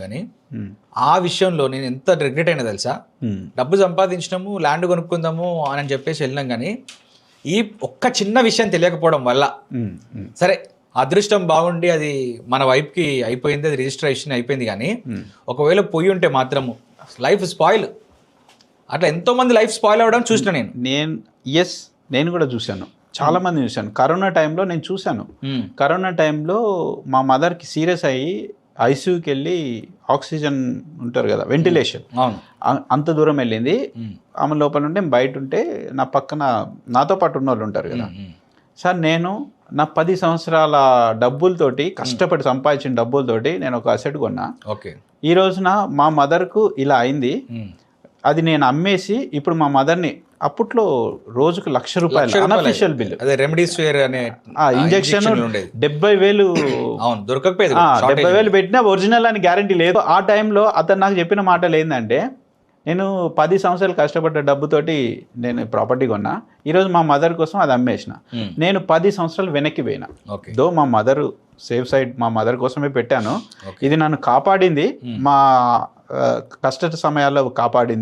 కానీ ఆ విషయంలో నేను ఎంత రిగ్రెట్ అయినా తెలుసా. డబ్బు సంపాదించినాము, ల్యాండ్ కొనుక్కుందాము అని చెప్పేసి వెళ్ళినాం, కానీ ఈ ఒక్క చిన్న విషయం తెలియకపోవడం వల్ల సరే అదృష్టం బాగుండి అది మన వైపుకి అయిపోయింది, అది రిజిస్ట్రేషన్ అయిపోయింది. కానీ ఒకవేళ పోయి ఉంటే మాత్రము లైఫ్ స్పాయిల్. అట్లా ఎంతోమంది లైఫ్ స్పాయిల్ అవ్వడం చూసిన నేను కూడా చూశాను, చాలా మంది చూశాను. కరోనా టైంలో నేను చూశాను. కరోనా టైంలో మా మదర్కి సీరియస్ అయ్యి ఐసీయూకి వెళ్ళి ఆక్సిజన్ ఉంటారు కదా, వెంటిలేషన్, అంత దూరం వెళ్ళింది. ఆమె లోపల ఉంటే బయట ఉంటే నా పక్కన నాతో పాటు ఉన్న వాళ్ళు ఉంటారు కదా సార్, నేను నా 10 సంవత్సరాల డబ్బులతోటి కష్టపడి సంపాదించిన డబ్బులతోటి నేను ఒక అసెట్ కొన్నా. ఈ రోజున మా మదర్కు ఇలా అయింది, అది నేను అమ్మేసి ఇప్పుడు మా మదర్ని, అప్పట్లో రోజుకు ₹1,00,000 అన్అఫీషియల్ బిల్, అదే రెమెడీస్వేర్ అనే ఇంజెక్షన్ 70,000 దొరకకపోయేది, 70,000 పెట్టినా ఒరిజినల్ అని గ్యారంటీ లేదు. ఆ టైంలో అతను నాకు చెప్పిన మాటలు ఏంటంటే, నేను 10 సంవత్సరాలు కష్టపడ్డ డబ్బుతోటి నేను ప్రాపర్టీ కొన్నా, ఈరోజు మా మదర్ కోసం అది అమ్మేసిన. నేను 10 సంవత్సరాలు వెనక్కి పోయినా. దో మా మదర్ సేఫ్ సైడ్, మా మదర్ కోసమే పెట్టాను. ఇది నన్ను కాపాడింది, మా కష్ట సమయాల్లో కాపాడింది.